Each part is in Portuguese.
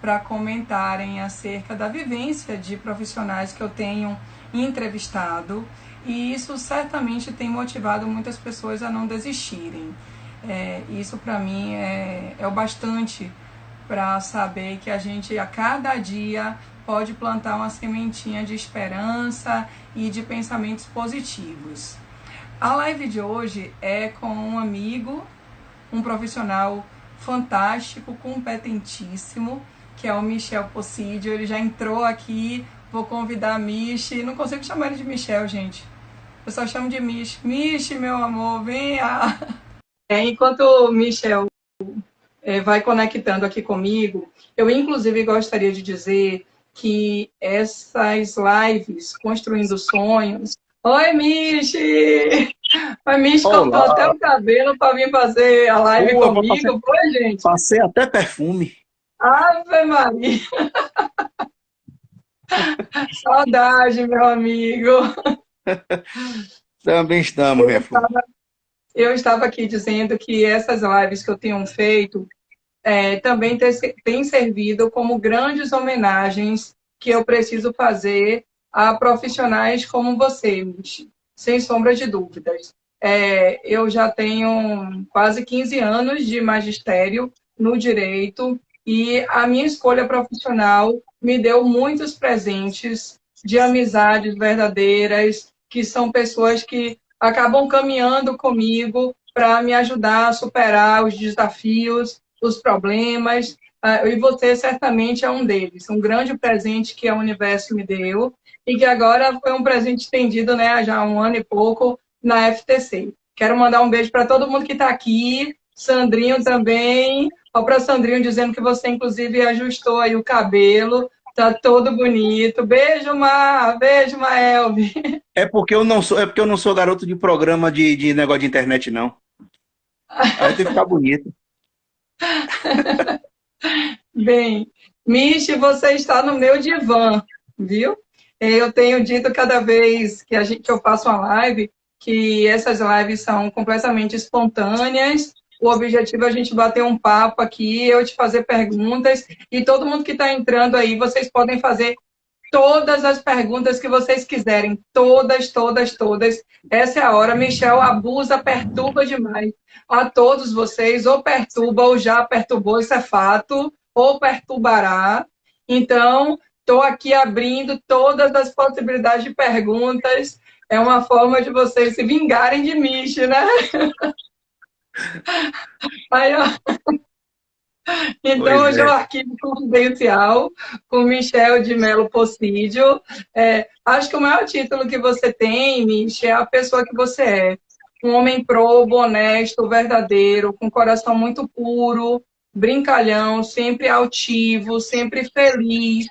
para comentarem acerca da vivência de profissionais que eu tenho entrevistado, e isso certamente tem motivado muitas pessoas a não desistirem. Isso para mim é o bastante para saber que a gente a cada dia pode plantar uma sementinha de esperança e de pensamentos positivos. A live de hoje é com um amigo, um profissional fantástico, competentíssimo, que é o Michel Possidio. Ele já entrou aqui, vou convidar a Michi. Não consigo chamar ele de Michel, gente. Eu só chamo de Michi. Michi, meu amor, venha! Enquanto o Michel vai conectando aqui comigo, eu inclusive gostaria de dizer que essas lives, Construindo Sonhos... Oi, Michi! A Michi cortou até o cabelo para vir fazer a live comigo. Foi, gente? Passei até perfume. Ave Maria! Saudade, meu amigo! Também estamos, minha filha. Eu estava aqui dizendo que essas lives que eu tenho feito também têm servido como grandes homenagens que eu preciso fazer a profissionais como você, Michi, sem sombra de dúvidas. Eu já tenho quase 15 anos de magistério no direito e a minha escolha profissional me deu muitos presentes de amizades verdadeiras, que são pessoas que acabam caminhando comigo para me ajudar a superar os desafios, os problemas, e você certamente é um deles. Um grande presente que o universo me deu e que agora foi um presente estendido, né, já há um ano e pouco, na FTC. Quero mandar um beijo para todo mundo que está aqui, Sandrinho também. Olha para Sandrinho dizendo que você, inclusive, ajustou aí o cabelo. Tá todo bonito. Beijo, Mar. Beijo, Maelvi. É porque eu não sou garoto de programa de negócio de internet, não. Aí tem que ficar bonito. Bem, Michi, você está no meu divã, viu? Eu tenho dito cada vez que eu faço uma live que essas lives são completamente espontâneas. O objetivo é a gente bater um papo aqui, eu te fazer perguntas, e todo mundo que está entrando aí, vocês podem fazer todas as perguntas que vocês quiserem. Todas, todas, todas. Essa é a hora. Michel abusa, perturba demais a todos vocês. Ou perturba, ou já perturbou, isso é fato. Ou perturbará. Então, estou aqui abrindo todas as possibilidades de perguntas. É uma forma de vocês se vingarem de Michi, né? Aí, ó. Então, hoje é o arquivo confidencial com Michel de Mello Possidio. Acho que o maior título que você tem, Michel, é a pessoa que você é. Um homem probo, honesto, verdadeiro, com coração muito puro, brincalhão, sempre altivo, sempre feliz.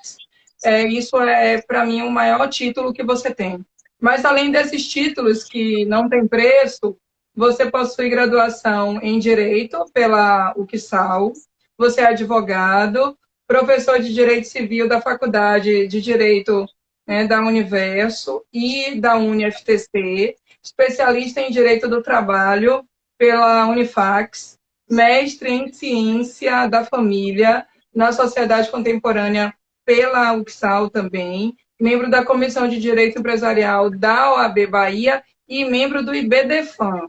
Isso é, para mim, o maior título que você tem. Mas, além desses títulos que não têm preço, você possui graduação em Direito pela UCSAL, você é advogado, professor de Direito Civil da Faculdade de Direito, né, da Universo e da UniFTC, especialista em Direito do Trabalho pela Unifax, mestre em Ciência da Família na Sociedade Contemporânea pela UCSAL também, membro da Comissão de Direito Empresarial da OAB Bahia e membro do IBDFAM.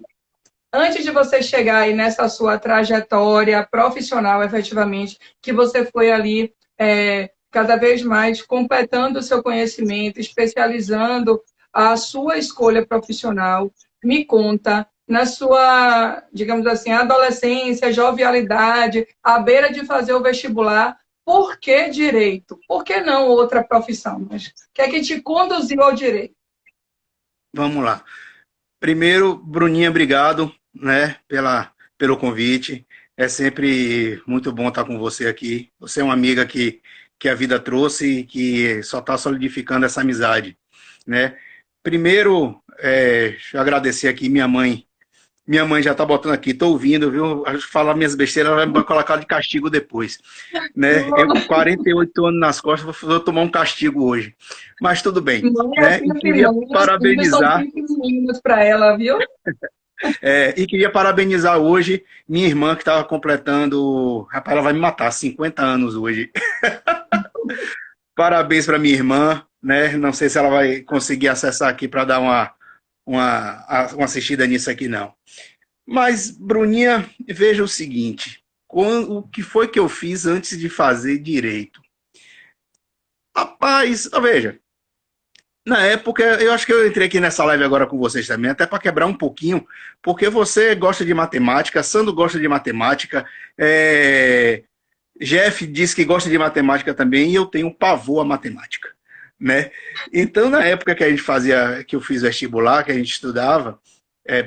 Antes de você chegar aí nessa sua trajetória profissional, efetivamente, que você foi ali cada vez mais completando o seu conhecimento, especializando a sua escolha profissional, me conta, na sua, digamos assim, adolescência, jovialidade, à beira de fazer o vestibular, por que direito? Por que não outra profissão? Mas o que é que te conduziu ao direito? Vamos lá. Primeiro, Bruninha, obrigado, né, pelo convite. É sempre muito bom estar com você aqui. Você é uma amiga que a vida trouxe e que só está solidificando essa amizade, né? Primeiro, deixa eu agradecer aqui minha mãe. Minha mãe já está botando aqui, estou ouvindo, viu? Falar minhas besteiras, ela vai me colocar de castigo depois, né? Eu com 48 anos nas costas vou tomar um castigo hoje. Mas tudo bem, né? E queria parabenizar. São 5 meninos para ela, viu? E queria parabenizar hoje minha irmã que estava completando, rapaz, ela vai me matar, 50 anos hoje. Parabéns para minha irmã, né? Não sei se ela vai conseguir acessar aqui para dar uma assistida nisso aqui, não. Mas, Bruninha, veja o seguinte, o que foi que eu fiz antes de fazer direito? Rapaz, veja, na época, eu acho que eu entrei aqui nessa live agora com vocês também, até para quebrar um pouquinho, porque você gosta de matemática, Sandro gosta de matemática, Jeff diz que gosta de matemática também, e eu tenho pavor à matemática, né? Então, na época que a gente fazia, que eu fiz vestibular, que a gente estudava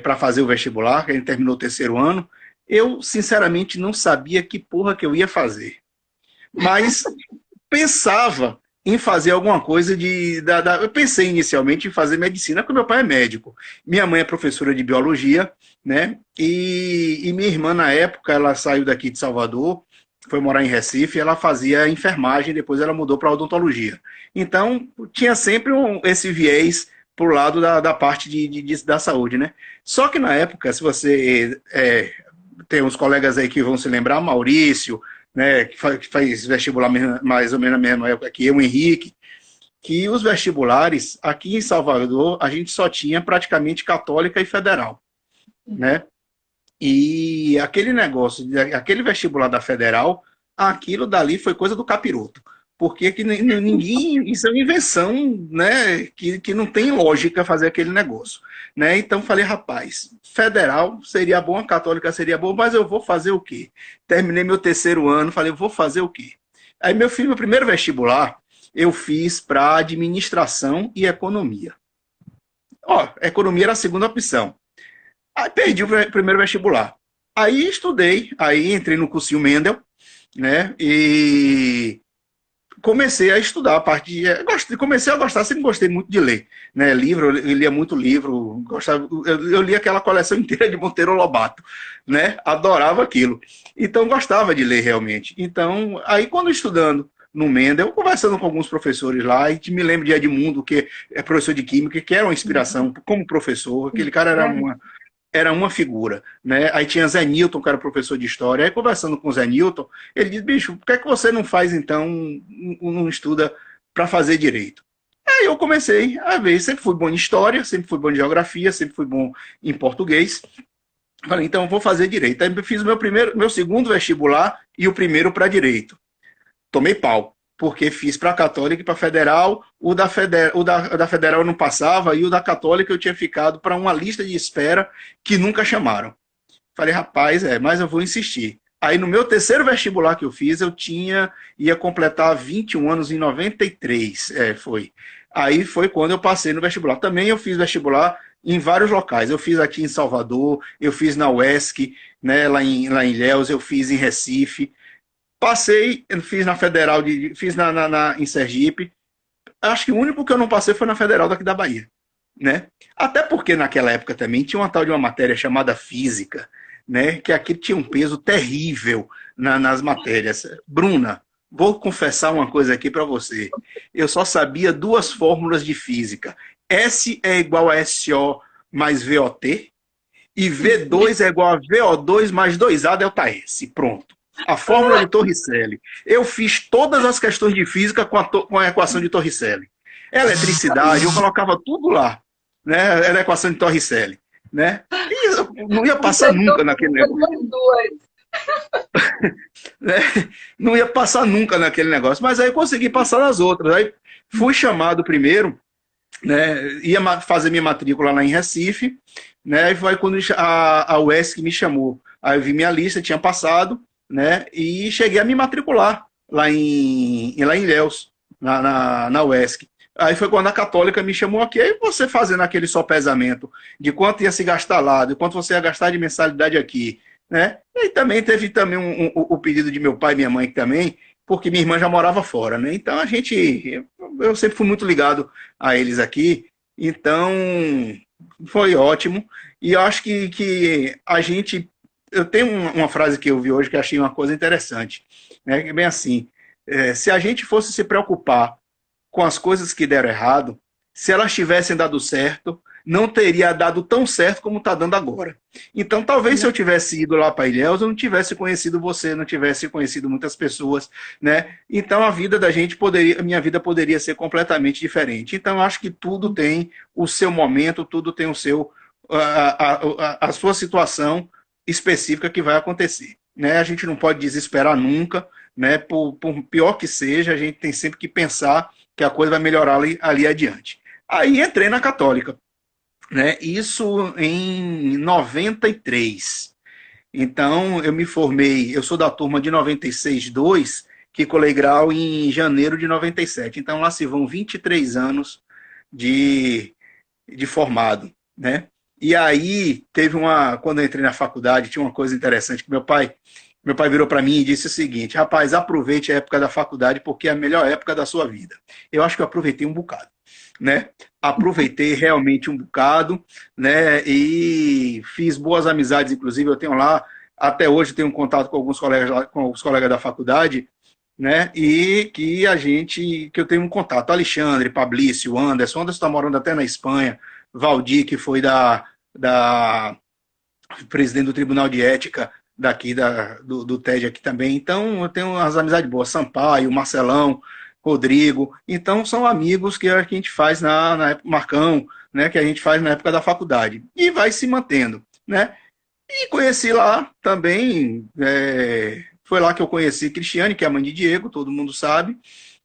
para fazer o vestibular, que a gente terminou o terceiro ano, eu, sinceramente, não sabia que porra que eu ia fazer. Mas pensava em fazer alguma coisa eu pensei inicialmente em fazer medicina, porque meu pai é médico. Minha mãe é professora de biologia, né? E minha irmã, na época, ela saiu daqui de Salvador, foi morar em Recife, ela fazia enfermagem, depois ela mudou para odontologia. Então, tinha sempre esse viés pro lado da parte da saúde, né? Só que na época, se você tem uns colegas aí que vão se lembrar, Maurício, né, que faz vestibular mais ou menos na mesma época que eu, o Henrique, que os vestibulares, aqui em Salvador, a gente só tinha praticamente católica e federal, né? E aquele negócio, aquele vestibular da federal, aquilo dali foi coisa do capiroto. Porque que ninguém, isso é uma invenção, né, que não tem lógica fazer aquele negócio, né? Então falei, rapaz, federal seria bom, a católica seria bom, mas eu vou fazer o quê? Terminei meu terceiro ano, falei, vou fazer o quê? Aí meu primeiro vestibular, eu fiz para administração e economia. Ó, economia era a segunda opção. Aí perdi o primeiro vestibular. Aí estudei, aí entrei no cursinho Mendel, né? E comecei a estudar a parte de. Comecei a gostar, sempre gostei muito de ler. Né? Livro, eu lia muito livro, gostava, eu li aquela coleção inteira de Monteiro Lobato, né? Adorava aquilo. Então gostava de ler realmente. Então, aí quando estudando no Mendel, conversando com alguns professores lá, e me lembro de Edmundo, que é professor de Química, que era uma inspiração como professor, aquele cara era uma figura, né? Aí tinha Zé Newton, que era professor de história. Aí conversando com o Zé Newton, ele disse, bicho, por que é que você não faz, então, não estuda para fazer direito? Aí eu comecei a ver, sempre fui bom em história, sempre fui bom em geografia, sempre fui bom em português. Falei, então vou fazer direito. Aí eu fiz meu segundo vestibular e o primeiro para direito. Tomei pau, porque fiz para a Católica e para a Federal, o da Federal não passava, e o da Católica eu tinha ficado para uma lista de espera que nunca chamaram. Falei, rapaz, mas eu vou insistir. Aí no meu terceiro vestibular que eu fiz, ia completar 21 anos em 93, foi. Aí foi quando eu passei no vestibular. Também eu fiz vestibular em vários locais. Eu fiz aqui em Salvador, eu fiz na UESC, né, lá em Ilhéus, eu fiz em Recife. Passei, fiz na Federal, fiz em Sergipe. Acho que o único que eu não passei foi na Federal daqui da Bahia, né? Até porque naquela época também tinha uma tal de uma matéria chamada física, né? Que aqui tinha um peso terrível nas matérias. Bruna, vou confessar uma coisa aqui para você. Eu só sabia duas fórmulas de física. S é igual a SO mais VOT e V2 é igual a VO2 mais 2A delta S. Pronto. A fórmula de Torricelli. Eu fiz todas as questões de física com a equação de Torricelli. Eletricidade, eu colocava tudo lá, né? Era a equação de Torricelli, né? E eu não ia passar nunca naquele negócio. Né? Não ia passar nunca naquele negócio. Mas aí eu consegui passar nas outras. Aí fui chamado primeiro, né? Ia fazer minha matrícula lá em Recife, né? E foi quando a UESC me chamou. Aí eu vi minha lista, tinha passado, né? E cheguei a me matricular lá em Ilhéus, na UESC. Aí foi quando a Católica me chamou aqui, aí você fazendo aquele sopesamento de quanto ia se gastar lá, de quanto você ia gastar de mensalidade aqui, né? E também teve também o pedido de meu pai e minha mãe também, porque minha irmã já morava fora, né? Então eu sempre fui muito ligado a eles aqui, então foi ótimo. E eu acho que eu tenho uma frase que eu vi hoje que eu achei uma coisa interessante, né? Que é bem assim, se a gente fosse se preocupar com as coisas que deram errado, se elas tivessem dado certo, não teria dado tão certo como está dando agora. Então, talvez se eu tivesse ido lá para Ilhéus, eu não tivesse conhecido você, não tivesse conhecido muitas pessoas, né? Então, a vida da gente poderia, a minha vida poderia ser completamente diferente. Então, eu acho que tudo tem o seu momento, tudo tem o seu, a sua situação específica que vai acontecer, né? A gente não pode desesperar nunca, né? Por pior que seja, a gente tem sempre que pensar que a coisa vai melhorar ali adiante. Aí entrei na Católica, né? Isso em 93. Então, eu me formei, eu sou da turma de 96-2, que colei grau em janeiro de 97. Então, lá se vão 23 anos de formado, né? E aí, quando eu entrei na faculdade, tinha uma coisa interessante, que meu pai virou para mim e disse o seguinte: rapaz, aproveite a época da faculdade porque é a melhor época da sua vida. Eu acho que eu aproveitei um bocado, né? Aproveitei realmente um bocado, né? E fiz boas amizades, inclusive eu tenho lá, até hoje tenho um contato com alguns colegas lá, com os colegas da faculdade, né? E que eu tenho um contato, Alexandre, Pablício, Anderson está morando até na Espanha, Valdir, que foi da presidente do Tribunal de Ética daqui do TED aqui também. Então, eu tenho umas amizades boas, Sampaio, Marcelão, Rodrigo. Então, são amigos que a gente faz na época, Marcão, né, que a gente faz na época da faculdade. E vai se mantendo, né? E conheci lá também, foi lá que eu conheci Cristiane, que é a mãe de Diego, todo mundo sabe,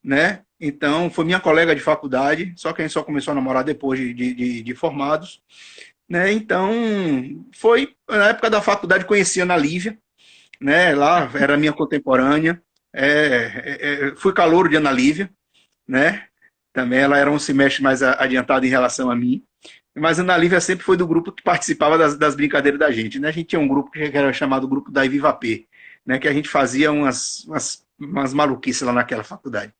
né? Então, foi minha colega de faculdade, só que a gente só começou a namorar depois de formados, né? Então, foi na época da faculdade, conheci a Ana Lívia, né? Lá era minha contemporânea, fui calouro de Ana Lívia, né? Também ela era um semestre mais adiantado em relação a mim, mas a Ana Lívia sempre foi do grupo que participava das brincadeiras da gente, né? A gente tinha um grupo que era chamado Grupo da Viva P, né? Que a gente fazia umas maluquices lá naquela faculdade,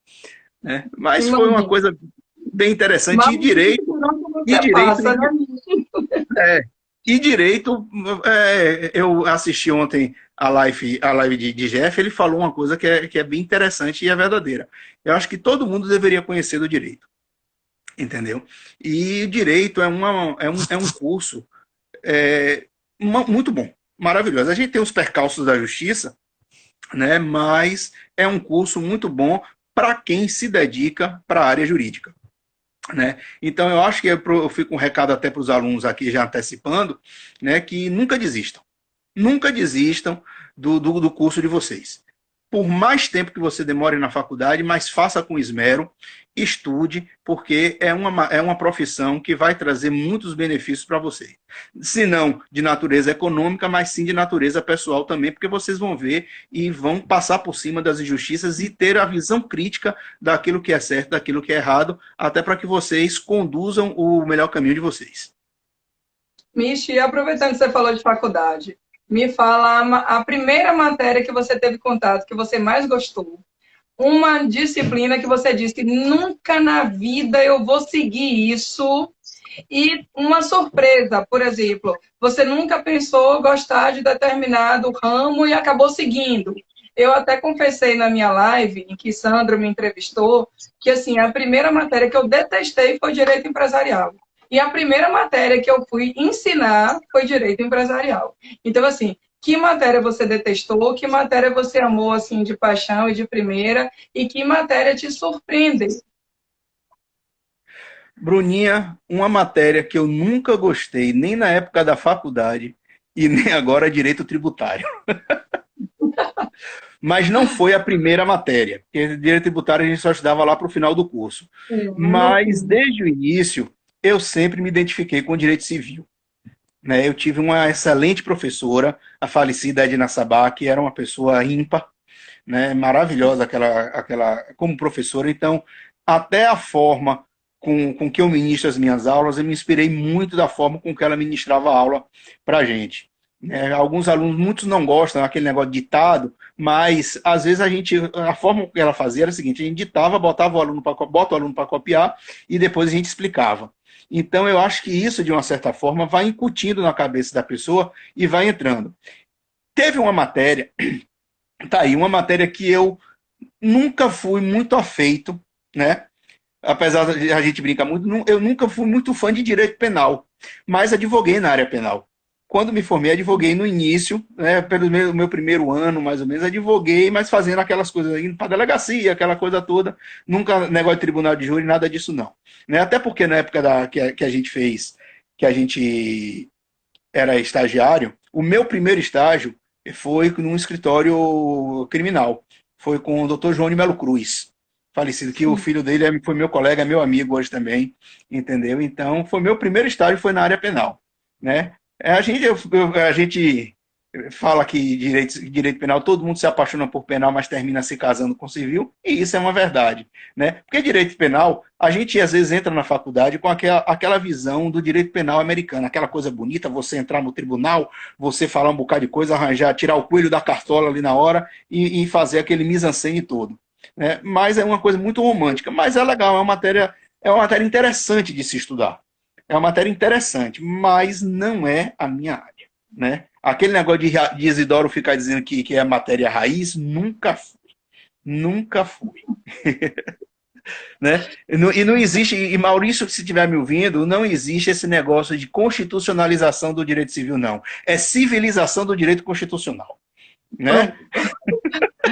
né? Mas foi uma coisa bem interessante. E direito, passa, né? é, e direito, eu assisti ontem a live de Jeff, ele falou uma coisa que é bem interessante e é verdadeira. Eu acho que todo mundo deveria conhecer do direito, entendeu? E direito é um curso muito bom, maravilhoso. A gente tem os percalços da justiça, né? Mas é um curso muito bom para quem se dedica para a área jurídica, né? Então, eu acho que eu fico um recado até para os alunos aqui, já antecipando, né, que nunca desistam. Nunca desistam do curso de vocês. Por mais tempo que você demore na faculdade, mas faça com esmero, estude, porque é uma profissão que vai trazer muitos benefícios para você. Se não de natureza econômica, mas sim de natureza pessoal também, porque vocês vão ver e vão passar por cima das injustiças e ter a visão crítica daquilo que é certo, daquilo que é errado, até para que vocês conduzam o melhor caminho de vocês. Michi, aproveitando que você falou de faculdade, me fala a primeira matéria que você teve contato, que você mais gostou. Uma disciplina que você disse que nunca na vida eu vou seguir isso. E uma surpresa, por exemplo, você nunca pensou gostar de determinado ramo e acabou seguindo. Eu até confessei na minha live, em que Sandro me entrevistou, que assim, a primeira matéria que eu detestei foi direito empresarial. E a primeira matéria que eu fui ensinar foi direito empresarial. Então, assim, que matéria você detestou, que matéria você amou assim de paixão e de primeira, e que matéria te surpreende? Bruninha, uma matéria que eu nunca gostei, nem na época da faculdade, e nem agora, direito tributário. Mas não foi a primeira matéria, porque direito tributário a gente só estudava lá para o final do curso. Mas, desde o início, eu sempre me identifiquei com o direito civil. Né? Eu tive uma excelente professora, a falecida Edna Sabá, que era uma pessoa ímpar, né? Maravilhosa como professora. Então, até a forma com que eu ministro as minhas aulas, eu me inspirei muito da forma com que ela ministrava a aula para a gente. Alguns alunos, muitos não gostam daquele negócio de ditado, mas às vezes a forma que ela fazia era a seguinte: a gente ditava, bota o aluno para copiar e depois a gente explicava. Então eu acho que isso, de uma certa forma, vai incutindo na cabeça da pessoa e vai entrando. Teve uma matéria, tá aí, uma matéria que eu nunca fui muito afeito, né? Apesar de a gente brincar muito, eu nunca fui muito fã de direito penal. Mas advoguei na área penal. Quando me formei, advoguei no início, né, pelo meu primeiro ano, mais ou menos, advoguei, mas fazendo aquelas coisas, indo para delegacia, aquela coisa toda, nunca negócio de tribunal de júri, nada disso não. Né? Até porque na época que a gente fez, que a gente era estagiário, o meu primeiro estágio foi num escritório criminal, foi com o Dr. João de Melo Cruz, falecido, que o filho dele foi meu colega, meu amigo hoje também, entendeu? Então, foi meu primeiro estágio, foi na área penal, né? A gente fala que direito penal, todo mundo se apaixona por penal, mas termina se casando com civil, e isso é uma verdade, né? Porque direito penal, a gente às vezes entra na faculdade com aquela visão do direito penal americano, aquela coisa bonita, você entrar no tribunal, você falar um bocado de coisa, arranjar, tirar o coelho da cartola ali na hora e fazer aquele mise-en-scène todo, né? Mas é uma coisa muito romântica, mas é legal, é uma matéria interessante de se estudar. É uma matéria interessante, mas não é a minha área, né? Aquele negócio de Isidoro ficar dizendo que é matéria raiz, nunca fui. Nunca fui. Né? E não existe, e Maurício, se estiver me ouvindo, não existe esse negócio de constitucionalização do direito civil, não. É civilização do direito constitucional. Né?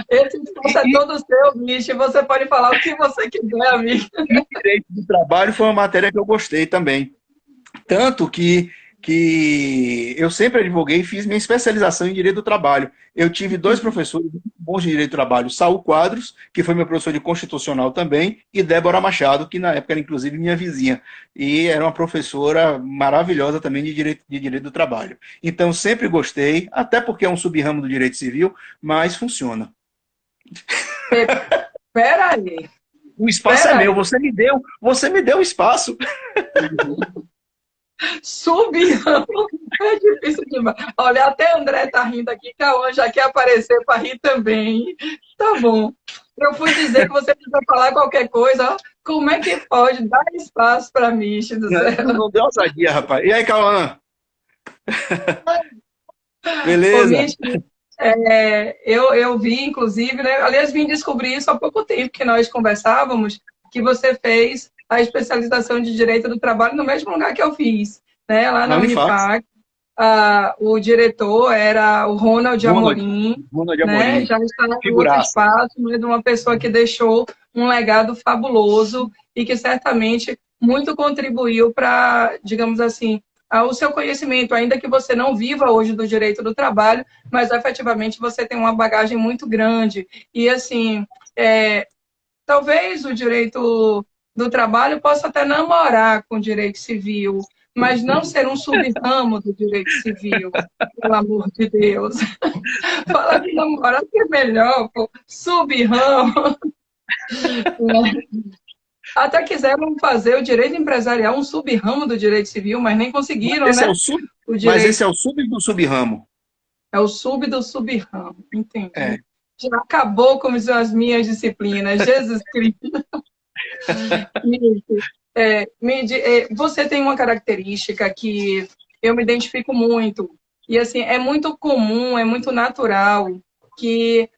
Esse discurso é todo seu, bicho, e você pode falar o que você quiser, amigo. E o direito do trabalho foi uma matéria que eu gostei também. Tanto que eu sempre advoguei e fiz minha especialização em direito do trabalho. Eu tive dois professores bons de direito do trabalho, Saul Quadros, que foi meu professor de constitucional também, e Débora Machado, que na época era inclusive minha vizinha. E era uma professora maravilhosa também de direito do trabalho. Então sempre gostei, até porque é um sub-ramo do direito civil, mas funciona. Peraí. O espaço é meu, você me deu o espaço. Sub-ramo é difícil demais. Olha, até André tá rindo aqui, Cauã já quer aparecer para rir também. Tá bom. Eu fui dizer que você precisa falar qualquer coisa. Ó. Como é que pode dar espaço para mim, do céu? Não deu ousadia, rapaz. E aí, Cauã? Beleza? Ô, Michi, eu vi, inclusive, né? Aliás, vim descobrir isso há pouco tempo que nós conversávamos, que você fez a especialização de Direito do Trabalho no mesmo lugar que eu fiz, né? Lá na Unifac. O diretor era o Ronald Amorim, né? Já está em outro espaço, mas uma pessoa que deixou um legado fabuloso e que certamente muito contribuiu para, digamos assim, o seu conhecimento, ainda que você não viva hoje do direito do trabalho, mas efetivamente você tem uma bagagem muito grande. E assim, talvez o direito do trabalho possa até namorar com o direito civil, mas não ser um sub-ramo do direito civil, pelo amor de Deus. Fala de namorar que é melhor, pô. Sub-ramo. Até quiseram fazer o direito empresarial um sub-ramo do direito civil, mas nem conseguiram, mas né? Mas esse é o sub do sub-ramo. É o sub do sub-ramo, entendi. Já acabou com as minhas disciplinas, Jesus Cristo. Você tem uma característica que eu me identifico muito, e assim, é muito comum, é muito natural que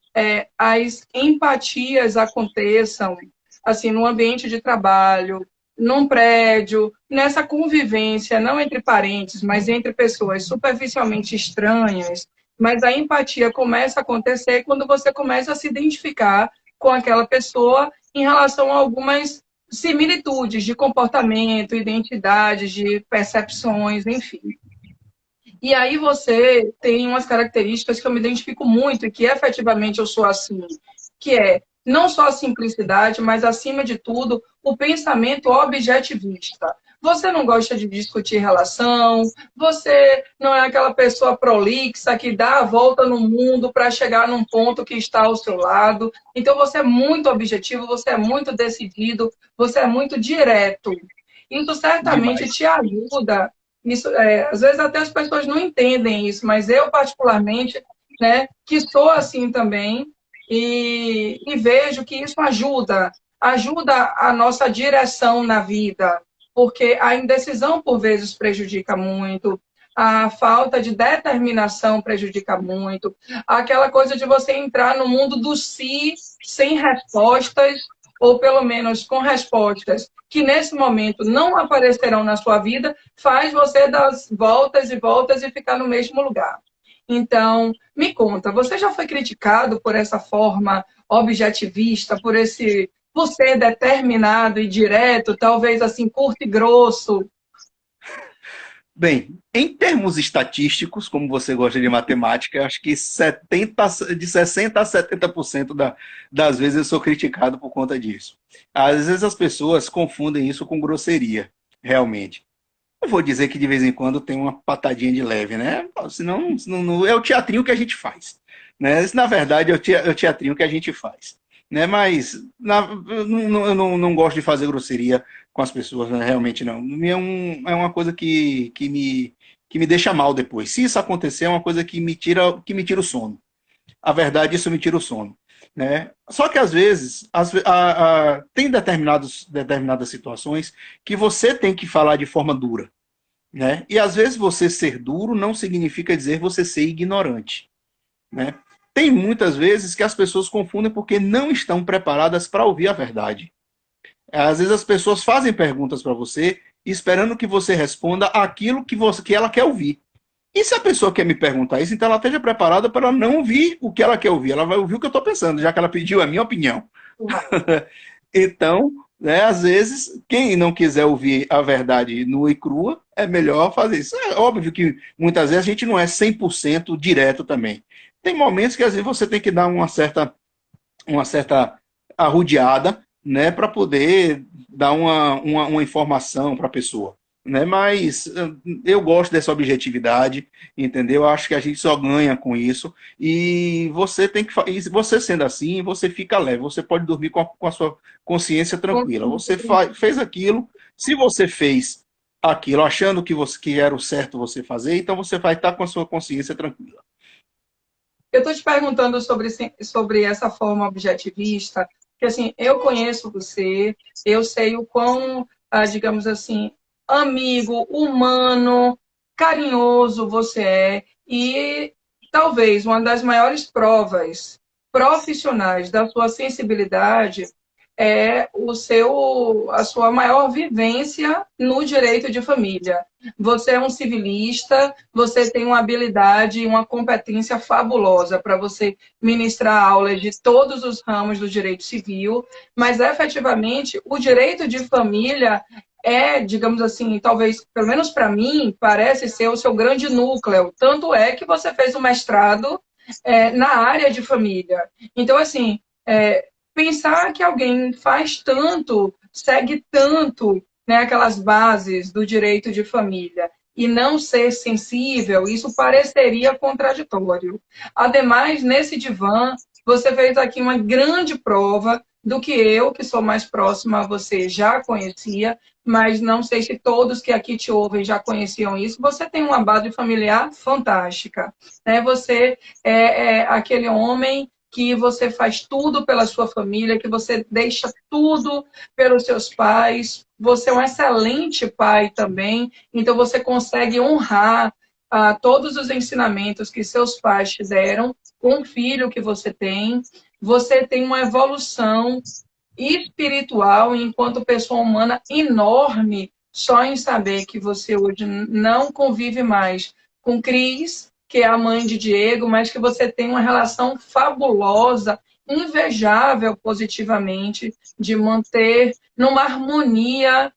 as empatias aconteçam assim, no ambiente de trabalho, num prédio, nessa convivência, não entre parentes, mas entre pessoas superficialmente estranhas, mas a empatia começa a acontecer quando você começa a se identificar com aquela pessoa em relação a algumas similitudes de comportamento, identidades, de percepções, enfim. E aí você tem umas características que eu me identifico muito e que efetivamente eu sou assim, que é não só a simplicidade, mas acima de tudo, o pensamento objetivista. Você não gosta de discutir relação, você não é aquela pessoa prolixa que dá a volta no mundo para chegar num ponto que está ao seu lado. Então você é muito objetivo, você é muito decidido, você é muito direto. Isso certamente te ajuda. Isso, às vezes até as pessoas não entendem isso, mas eu particularmente, né, que sou assim também, e vejo que isso ajuda a nossa direção na vida, porque a indecisão, por vezes, prejudica muito, a falta de determinação prejudica muito, aquela coisa de você entrar no mundo do si, sem respostas, ou pelo menos com respostas que nesse momento não aparecerão na sua vida, faz você dar voltas e voltas e ficar no mesmo lugar. Então, me conta, você já foi criticado por essa forma objetivista, por ser determinado e direto, talvez assim, curto e grosso? Bem, em termos estatísticos, como você gosta de matemática, acho que 60 a 70% das vezes eu sou criticado por conta disso. Às vezes as pessoas confundem isso com grosseria, realmente. Eu vou dizer que de vez em quando tem uma patadinha de leve, né? Senão não é o teatrinho que a gente faz. Né? Isso, na verdade, é o teatrinho que a gente faz. Né? Mas eu não gosto de fazer grosseria com as pessoas, né? Realmente não. É uma coisa que me deixa mal depois. Se isso acontecer, é uma coisa que me tira o sono. A verdade, isso me tira o sono. Né? Só que às vezes tem determinadas situações que você tem que falar de forma dura. Né? E às vezes você ser duro não significa dizer você ser ignorante. Né? Tem muitas vezes que as pessoas confundem porque não estão preparadas para ouvir a verdade. Às vezes as pessoas fazem perguntas para você esperando que você responda aquilo que ela quer ouvir. E se a pessoa quer me perguntar isso, então ela esteja preparada para não ouvir o que ela quer ouvir. Ela vai ouvir o que eu estou pensando, já que ela pediu a minha opinião. Então, né, às vezes, quem não quiser ouvir a verdade nua e crua, é melhor fazer isso. É óbvio que muitas vezes a gente não é 100% direto também. Tem momentos que às vezes você tem que dar uma certa arrodeada, né, para poder dar uma informação para a pessoa. Né? Mas eu gosto dessa objetividade, entendeu? Acho que a gente só ganha com isso. E você tem que. E você sendo assim, você fica leve. Você pode dormir com a sua consciência tranquila. Você fez aquilo. Se você fez aquilo achando que era o certo você fazer, então você vai estar com a sua consciência tranquila. Eu estou te perguntando sobre essa forma objetivista, que assim, eu conheço você, eu sei o quão, digamos assim, amigo, humano, carinhoso você é, e talvez uma das maiores provas profissionais da sua sensibilidade é a sua maior vivência no direito de família. Você é um civilista, você tem uma habilidade e uma competência fabulosa para você ministrar aulas de todos os ramos do direito civil, mas efetivamente o direito de família é, digamos assim, talvez, pelo menos para mim, parece ser o seu grande núcleo. Tanto é que você fez o mestrado na área de família. Então, assim, pensar que alguém faz tanto, segue tanto, né, aquelas bases do direito de família e não ser sensível, isso pareceria contraditório. Ademais, nesse divã, você fez aqui uma grande prova do que eu, que sou mais próxima a você, já conhecia, mas não sei se todos que aqui te ouvem já conheciam isso. Você tem uma base familiar fantástica. Né? Você é aquele homem que você faz tudo pela sua família, que você deixa tudo pelos seus pais. Você é um excelente pai também, então você consegue honrar todos os ensinamentos que seus pais te deram com o filho que você tem. Você tem uma evolução espiritual enquanto pessoa humana enorme só em saber que você hoje não convive mais com Cris, que é a mãe de Diego, mas que você tem uma relação fabulosa, invejável positivamente, de manter numa harmonia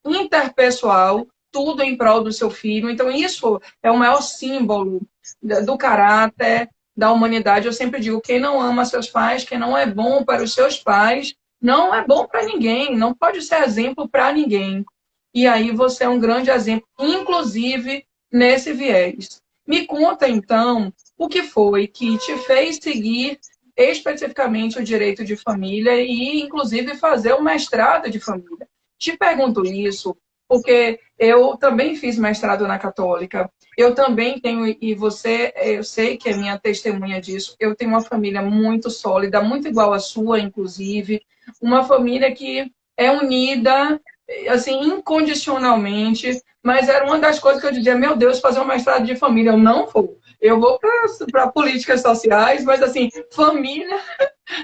interpessoal, tudo em prol do seu filho. Então, isso é o maior símbolo do caráter da humanidade. Eu sempre digo, quem não ama seus pais, quem não é bom para os seus pais, não é bom para ninguém, não pode ser exemplo para ninguém. E aí você é um grande exemplo, inclusive nesse viés. Me conta, então, o que foi que te fez seguir especificamente o direito de família e, inclusive, fazer o mestrado de família. Te pergunto isso porque eu também fiz mestrado na Católica. Eu também tenho, e você, eu sei que é minha testemunha disso, eu tenho uma família muito sólida, muito igual à sua, inclusive. Uma família que é unida, assim, incondicionalmente, mas era uma das coisas que eu dizia, meu Deus, fazer um mestrado de família, eu não vou. Eu vou para políticas sociais, mas assim, família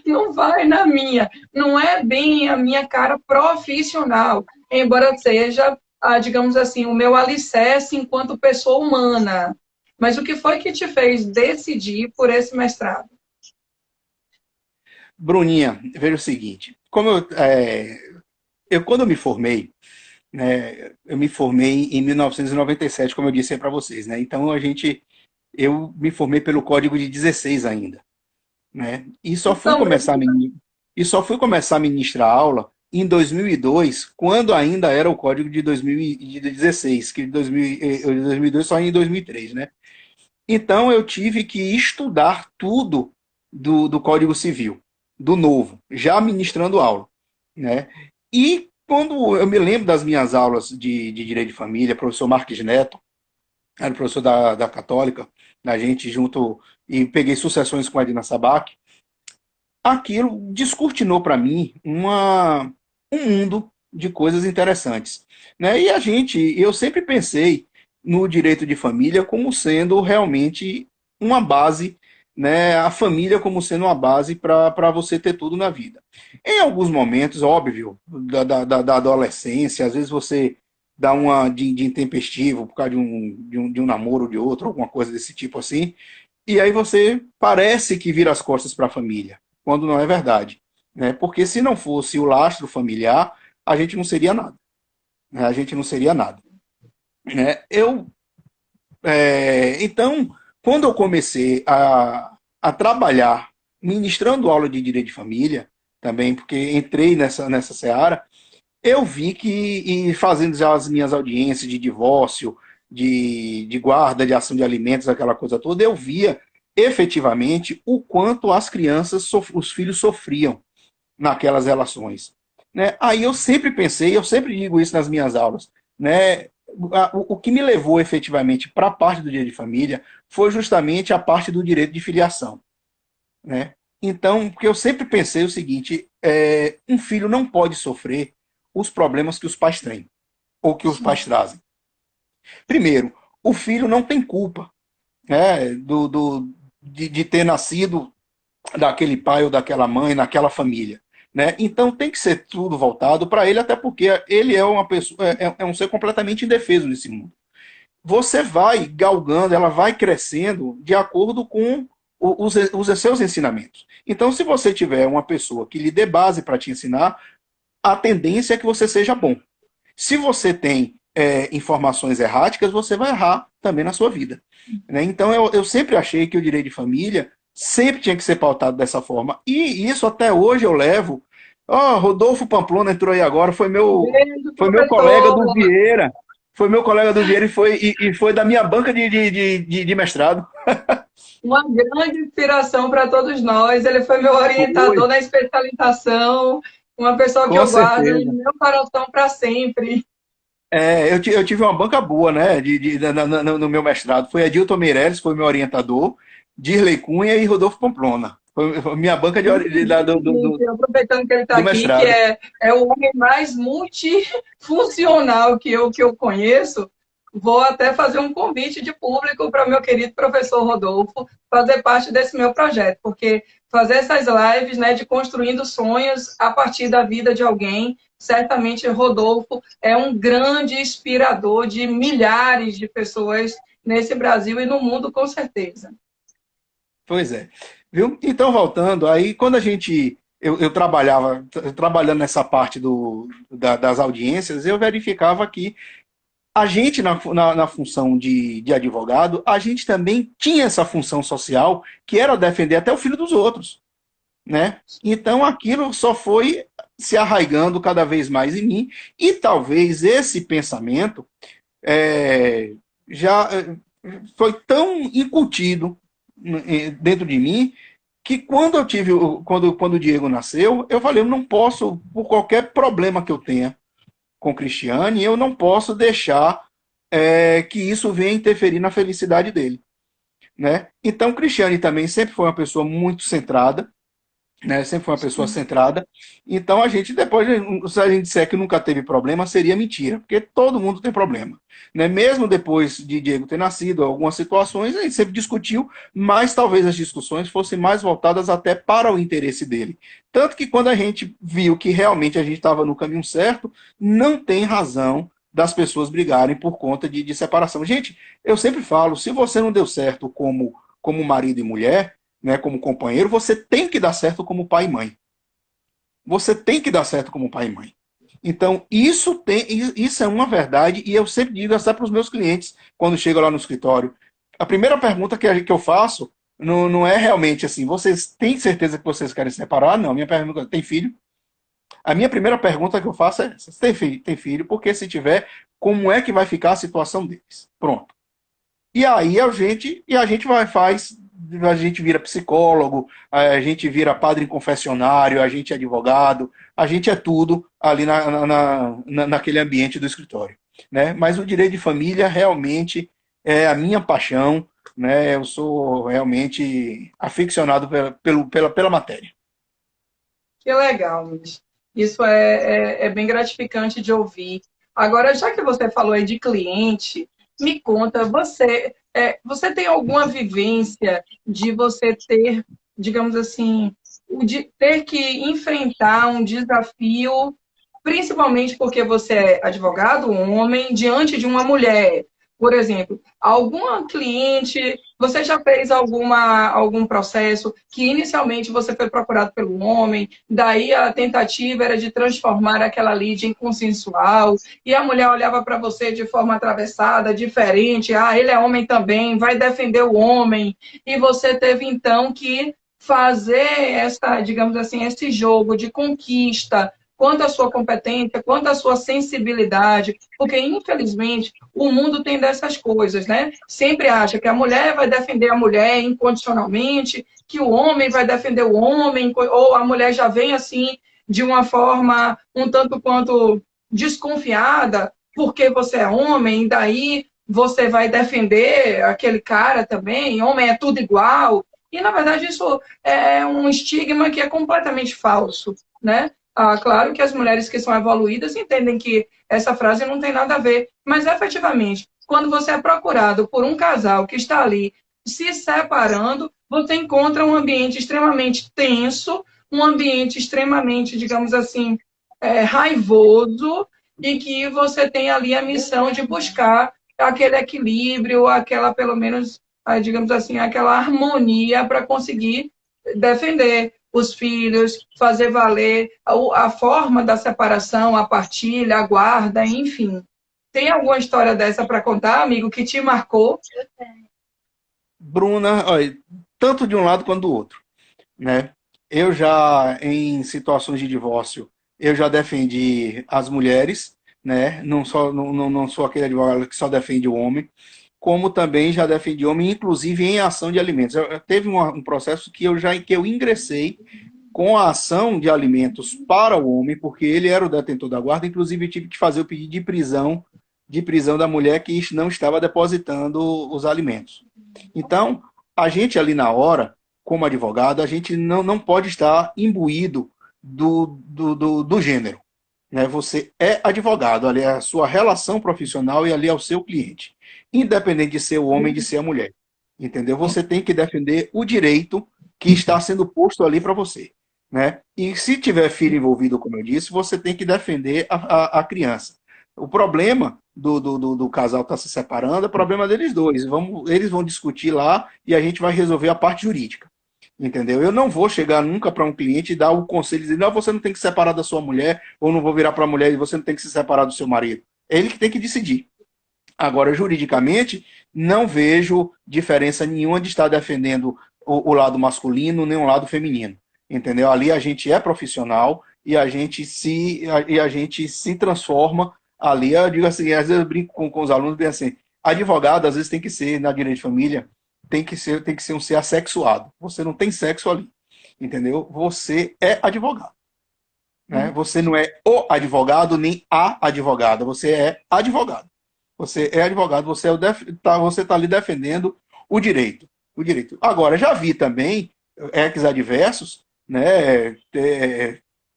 não vai na minha. Não é bem a minha cara profissional, embora seja, digamos assim, o meu alicerce enquanto pessoa humana. Mas o que foi que te fez decidir por esse mestrado? Bruninha, veja o seguinte, quando eu me formei, né, eu me formei em 1997, como eu disse aí para vocês, né? Então eu me formei pelo Código de 16 ainda, né? E só fui começar a ministrar aula em 2002, quando ainda era o Código de 2016, que de 2002 só em 2003, né? Então eu tive que estudar tudo do Código Civil, do novo, já ministrando aula, né? E quando eu me lembro das minhas aulas de Direito de Família, professor Marques Neto, era professor da Católica, a gente junto, e peguei sucessões com a Edna Sabac, aquilo descortinou para mim um mundo de coisas interessantes, né? Eu sempre pensei no direito de família como sendo realmente uma base, né? A família como sendo uma base para você ter tudo na vida. Em alguns momentos, óbvio, da adolescência, às vezes você dá uma de intempestivo por causa de um namoro de outro, alguma coisa desse tipo assim, e aí você parece que vira as costas para a família, quando não é verdade, né? Porque se não fosse o lastro familiar, a gente não seria nada, né? A gente não seria nada, né? Então, quando eu comecei a trabalhar ministrando aula de direito de família, também porque entrei nessa seara, eu vi que, e fazendo já as minhas audiências de divórcio, de guarda, de ação de alimentos, aquela coisa toda, eu via efetivamente o quanto as crianças, os filhos sofriam naquelas relações, né? Aí eu sempre pensei, eu sempre digo isso nas minhas aulas, né? O que me levou efetivamente para a parte do direito de família foi justamente a parte do direito de filiação, né? Então, porque eu sempre pensei o seguinte, um filho não pode sofrer os problemas que os pais têm, ou que os pais trazem. Primeiro, o filho não tem culpa, né, de ter nascido daquele pai ou daquela mãe, naquela família. Né? Então tem que ser tudo voltado para ele, até porque ele é uma pessoa, é um ser completamente indefeso nesse mundo. Você vai galgando, ela vai crescendo de acordo com os seus ensinamentos. Então, se você tiver uma pessoa que lhe dê base para te ensinar, a tendência é que você seja bom. Se você tem informações erráticas, você vai errar também na sua vida. Né? Então, eu sempre achei que o direito de família sempre tinha que ser pautado dessa forma. E isso até hoje eu levo. Oh, Rodolfo Pamplona entrou aí agora, Beijo, foi meu colega do professor. Vieira. Foi meu colega do Vieira e foi da minha banca de mestrado. Uma grande inspiração para todos nós. Ele foi meu Foi, orientador na especialização, uma pessoa que com eu guardo no certeza. meu coração para sempre. Eu tive uma banca boa, né, no meu mestrado. Foi Edilton Meirelles, foi meu orientador, Dirley Cunha e Rodolfo Pamplona. Foi minha banca Aproveitando que ele está do aqui, que mestrado. é o homem mais multifuncional que eu conheço, vou até fazer um convite de público para o meu querido professor Rodolfo fazer parte desse meu projeto, porque fazer essas lives, né, de construindo sonhos a partir da vida de alguém, certamente Rodolfo é um grande inspirador de milhares de pessoas nesse Brasil e no mundo, com certeza. Pois é. Viu? Então, voltando, aí quando a gente. Eu trabalhando nessa parte das audiências, eu verificava que a gente, na função de advogado, a gente também tinha essa função social, que era defender até o filho dos outros. Né? Então aquilo só foi se arraigando cada vez mais em mim, e talvez esse pensamento já foi tão incutido dentro de mim que quando o Diego nasceu, eu falei, eu não posso, por qualquer problema que eu tenha com Cristiane, eu não posso deixar que isso venha interferir na felicidade dele. Né? Então, Cristiane também sempre foi uma pessoa muito centrada, né? Sempre foi uma pessoa centrada. Então a gente, depois, se a gente disser que nunca teve problema, seria mentira, porque todo mundo tem problema, né? Mesmo depois de Diego ter nascido, algumas situações a gente sempre discutiu, mas talvez as discussões fossem mais voltadas até para o interesse dele. Tanto que quando a gente viu que realmente a gente estava no caminho certo, não tem razão das pessoas brigarem por conta de separação. Gente, eu sempre falo, se você não deu certo como marido e mulher, né, como companheiro, você tem que dar certo como pai e mãe. Você tem que dar certo como pai e mãe. Então, isso é uma verdade, e eu sempre digo até para os meus clientes, quando chegam lá no escritório. A primeira pergunta que eu faço não é realmente assim, vocês têm certeza que vocês querem se separar? Não, minha pergunta é, tem filho? A minha primeira pergunta que eu faço é, você tem filho? Tem filho? Porque se tiver, como é que vai ficar a situação deles? Pronto. E aí a gente a gente vira psicólogo, a gente vira padre em confessionário, a gente é advogado, a gente é tudo ali naquele ambiente do escritório, né? Mas o direito de família realmente é a minha paixão, né? Eu sou realmente aficionado pela matéria. Que legal, Luiz. Isso é bem gratificante de ouvir. Agora, já que você falou aí de cliente, me conta, você tem alguma vivência de você ter, digamos assim, de ter que enfrentar um desafio, principalmente porque você é advogado, um homem, diante de uma mulher? Por exemplo, alguma cliente, você já fez algum processo que inicialmente você foi procurado pelo homem, daí a tentativa era de transformar aquela lide em consensual, e a mulher olhava para você de forma atravessada, diferente, ele é homem também, vai defender o homem, e você teve então que fazer digamos assim, esse jogo de conquista, quanto à sua competência, quanto à sua sensibilidade, porque infelizmente o mundo tem dessas coisas, né? Sempre acha que a mulher vai defender a mulher incondicionalmente, que o homem vai defender o homem, ou a mulher já vem assim de uma forma um tanto quanto desconfiada, porque você é homem, e daí você vai defender aquele cara também, homem é tudo igual. E, na verdade, isso é um estigma que é completamente falso, né? Claro que as mulheres que são evoluídas entendem que essa frase não tem nada a ver, mas efetivamente, quando você é procurado por um casal que está ali se separando, você encontra um ambiente extremamente tenso, um ambiente extremamente, digamos assim, raivoso, e que você tem ali a missão de buscar aquele equilíbrio, aquela, pelo menos, digamos assim, aquela harmonia para conseguir defender os filhos, fazer valer a forma da separação, a partilha, a guarda, enfim. Tem alguma história dessa para contar, amigo, que te marcou? Bruna, olha, tanto de um lado quanto do outro, né? Eu já, em situações de divórcio, eu já defendi as mulheres, né? Não sou aquele advogado que só defende o homem, como também já defendi homem, inclusive em ação de alimentos. Teve um processo que eu ingressei com a ação de alimentos para o homem, porque ele era o detentor da guarda, inclusive eu tive que fazer o pedido de prisão da mulher que não estava depositando os alimentos. Então, a gente ali na hora, como advogado, a gente não pode estar imbuído do gênero, né? Você é advogado, ali é a sua relação profissional e ali é o seu cliente. Independente de ser o homem, de ser a mulher. Entendeu? Você tem que defender o direito que está sendo posto ali para você, né? E se tiver filho envolvido, como eu disse, você tem que defender a criança. O problema do casal estar se separando é problema deles dois. Eles vão discutir lá e a gente vai resolver a parte jurídica. Entendeu? Eu não vou chegar nunca para um cliente e dar o conselho de dizer, não, você não tem que se separar da sua mulher, ou não vou virar para a mulher e você não tem que se separar do seu marido. É ele que tem que decidir. Agora, juridicamente, não vejo diferença nenhuma de estar defendendo o lado masculino nem o lado feminino. Entendeu? Ali a gente é profissional e a gente se transforma ali. Eu digo assim, às vezes eu brinco com os alunos, bem assim, advogado às vezes tem que ser, na direito de família, tem que ser um ser assexuado. Você não tem sexo ali. Entendeu? Você é advogado. Né? Você não é o advogado nem a advogada. Você é advogado. Você é advogado, você tá ali defendendo o direito. O direito. Agora, já vi também ex-adversos, né,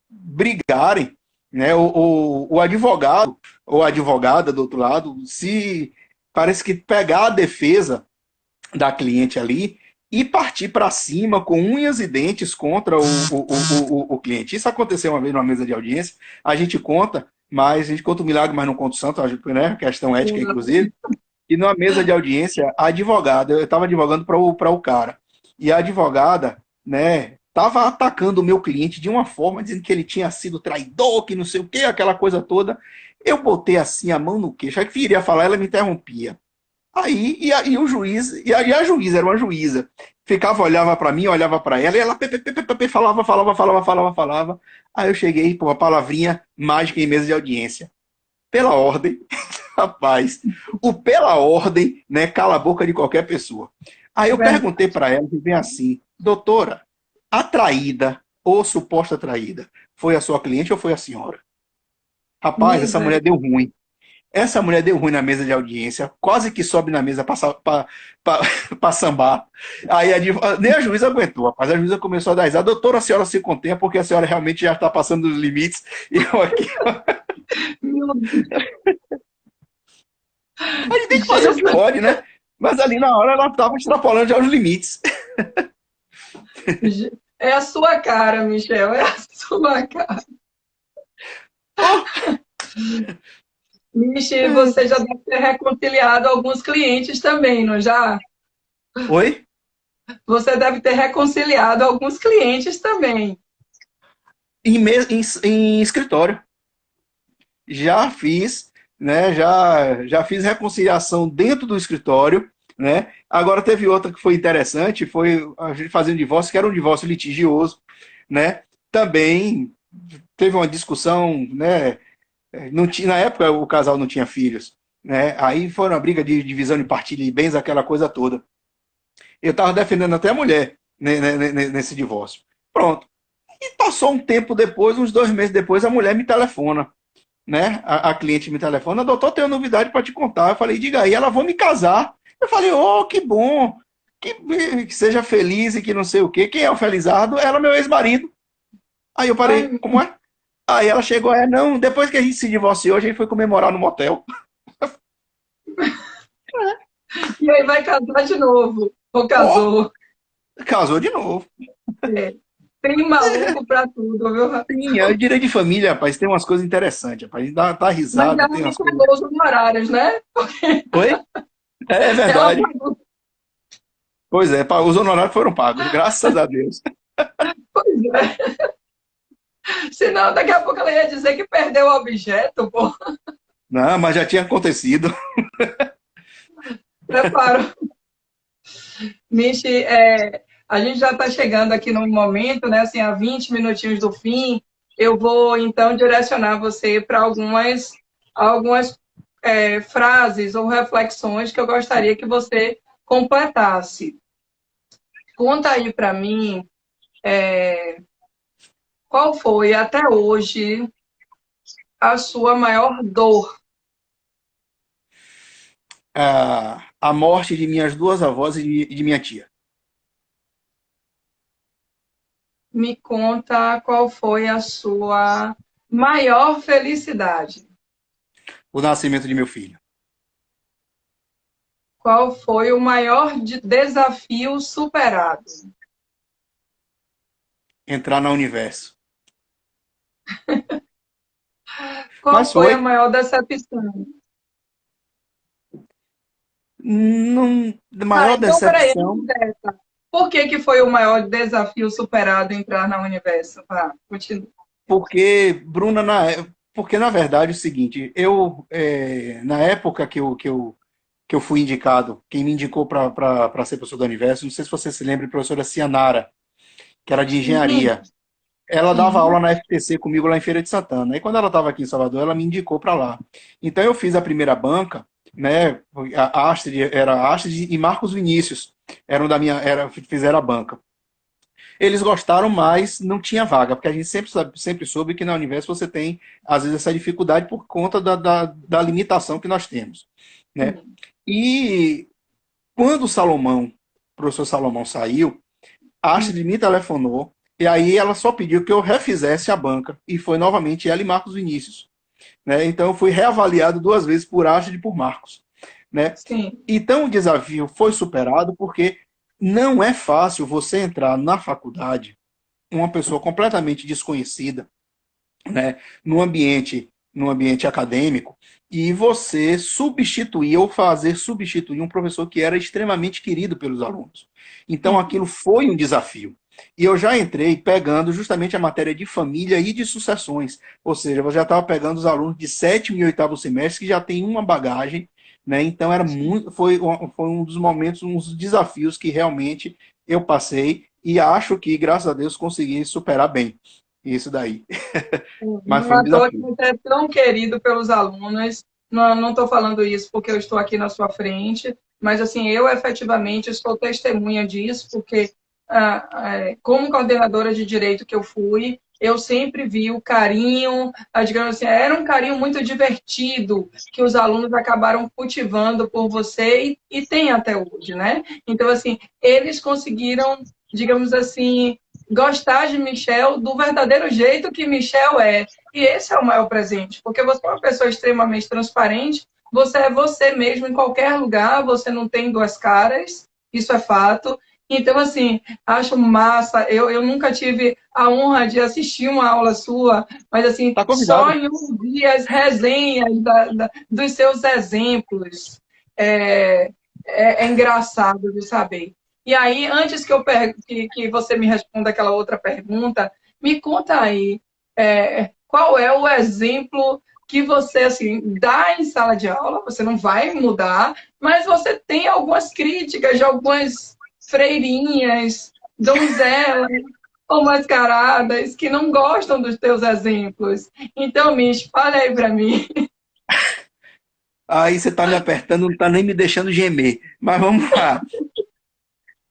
brigarem, né, o advogado ou a advogada do outro lado, se parece que pegar a defesa da cliente ali e partir para cima com unhas e dentes contra o cliente. Isso aconteceu uma vez numa mesa de audiência, a gente conta, mas a gente conta o milagre, mas não conta o santo, né, questão ética, inclusive. E numa mesa de audiência, a advogada, eu estava advogando para o cara, e a advogada, né, estava atacando o meu cliente de uma forma, dizendo que ele tinha sido traidor, que não sei o quê, aquela coisa toda. Eu botei assim a mão no queixo, aí que iria falar, ela me interrompia. Aí, e o juiz, a juíza, era uma juíza, ficava, olhava para mim, olhava para ela, e ela falava. Aí eu cheguei, pô, a palavrinha mágica em mesa de audiência. Pela ordem, rapaz, o pela ordem, né, cala a boca de qualquer pessoa. Aí eu perguntei para ela, que vem assim, doutora, a traída ou suposta traída, foi a sua cliente ou foi a senhora? Rapaz, essa mulher deu ruim. Essa mulher deu ruim na mesa de audiência, quase que sobe na mesa para sambar. Aí nem a juíza aguentou, rapaz. A juíza começou a dar risada. Doutora, a senhora se contenha, porque a senhora realmente já está passando dos limites. E eu aqui. Meu Deus. A gente tem que fazer o que pode, né? Mas ali na hora ela estava extrapolando já os limites. É a sua cara, Michel, é a sua cara. Michel, você já deve ter reconciliado alguns clientes também, não já? Oi? Você deve ter reconciliado alguns clientes também. Em escritório. Já fiz, né? Já fiz reconciliação dentro do escritório, né? Agora teve outra que foi interessante, foi a gente fazendo divórcio, que era um divórcio litigioso, né? Também teve uma discussão, né? Não tinha, na época o casal não tinha filhos, né? Aí foi uma briga de divisão de partilha de bens, aquela coisa toda. Eu estava defendendo até a mulher, né, nesse divórcio. Pronto. E passou um tempo depois, uns 2 meses depois, a mulher me telefona, né? A cliente me telefona, doutor, tenho novidade para te contar. Eu falei, diga aí, ela vou me casar. Eu falei, oh, que bom, que seja feliz e que não sei o quê. Quem é o felizardo? Ela, meu ex-marido. Aí eu parei, Ai, como é? Aí ela chegou, não, depois que a gente se divorciou, a gente foi comemorar no motel. e aí vai casar de novo. Ou Ó, casou. casou de novo. É. Tem maluco pra tudo, viu? Sim, é direito de família, rapaz, tem umas coisas interessantes, rapaz. Dá Mas risada, ela tem me umas coisas. pagou os honorários, né? Oi? É Ela verdade. pagou. Pois é, os honorários foram pagos, graças a Deus. Pois é. Senão, daqui a pouco ela ia dizer que perdeu o objeto, pô. Não, mas já tinha acontecido. Preparo. Michi, a gente já está chegando aqui no momento, né? Assim, a 20 minutinhos do fim. Eu vou, então, direcionar você para algumas frases ou reflexões que eu gostaria que você completasse. Conta aí para mim qual foi, até hoje, a sua maior dor. A morte de minhas duas avós e de minha tia. Me conta qual foi a sua maior felicidade. O nascimento de meu filho. Qual foi o maior desafio superado? Entrar no universo. Qual Mas foi a foi. maior decepção? Não, Ah, maior então, peraí, decepção. por que foi o maior desafio superado entrar na Universo? Continua. Porque, Bruna, porque na verdade é o seguinte, na época que eu fui indicado, quem me indicou para ser professor do Universo, não sei se você se lembra, a professora Cianara, que era de Sim. engenharia. Ela dava Uhum. aula na FTC comigo lá em Feira de Santana. E quando ela estava aqui em Salvador, ela me indicou para lá. Então eu fiz a primeira banca, né? A Astrid era a Astrid e Marcos Vinícius eram fizeram a banca. Eles gostaram, mas não tinha vaga, porque a gente sempre soube que na Universo você tem, às vezes, essa dificuldade por conta da limitação que nós temos, né? Sim. E quando o professor Salomão saiu, a Astrid me telefonou E aí ela só pediu que eu refizesse a banca, e foi novamente ela e Marcos Vinícius, né? Então eu fui reavaliado 2 vezes por Astrid e por Marcos, né? Sim. Então o desafio foi superado porque não é fácil você entrar na faculdade uma pessoa completamente desconhecida, né, no ambiente acadêmico, e você substituir ou fazer substituir um professor que era extremamente querido pelos alunos. Então aquilo foi um desafio. E eu já entrei pegando justamente a matéria de família e de sucessões. Ou seja, eu já estava pegando os alunos de sétimo e oitavo semestre que já têm uma bagagem, né? Então era muito, foi um dos momentos, um dos desafios que realmente eu passei e acho que, graças a Deus, consegui superar bem isso daí. Mas Não foi é um à toa que desafio. você é tão querido pelos alunos. Não estou falando isso porque eu estou aqui na sua frente, mas assim, eu efetivamente estou testemunha disso, porque como coordenadora de direito que eu fui, eu sempre vi o carinho, digamos assim, era um carinho muito divertido que os alunos acabaram cultivando por você e tem até hoje, né? Então, assim, eles conseguiram, digamos assim, gostar de Michel do verdadeiro jeito que Michel é. E esse é o maior presente, porque você é uma pessoa extremamente transparente, você é você mesmo em qualquer lugar, você não tem duas caras, isso é fato. Então, assim, acho massa. Eu nunca tive a honra de assistir uma aula sua, mas, assim, Tá só convidado. em ouvir as resenhas dos seus exemplos é engraçado de saber. E aí, antes que você me responda aquela outra pergunta, me conta aí, qual é o exemplo que você assim dá em sala de aula, você não vai mudar, mas você tem algumas críticas de algumas freirinhas, donzelas ou mascaradas que não gostam dos teus exemplos. Então, Mish, fala aí para mim. Aí você tá me apertando, não tá nem me deixando gemer. Mas vamos lá.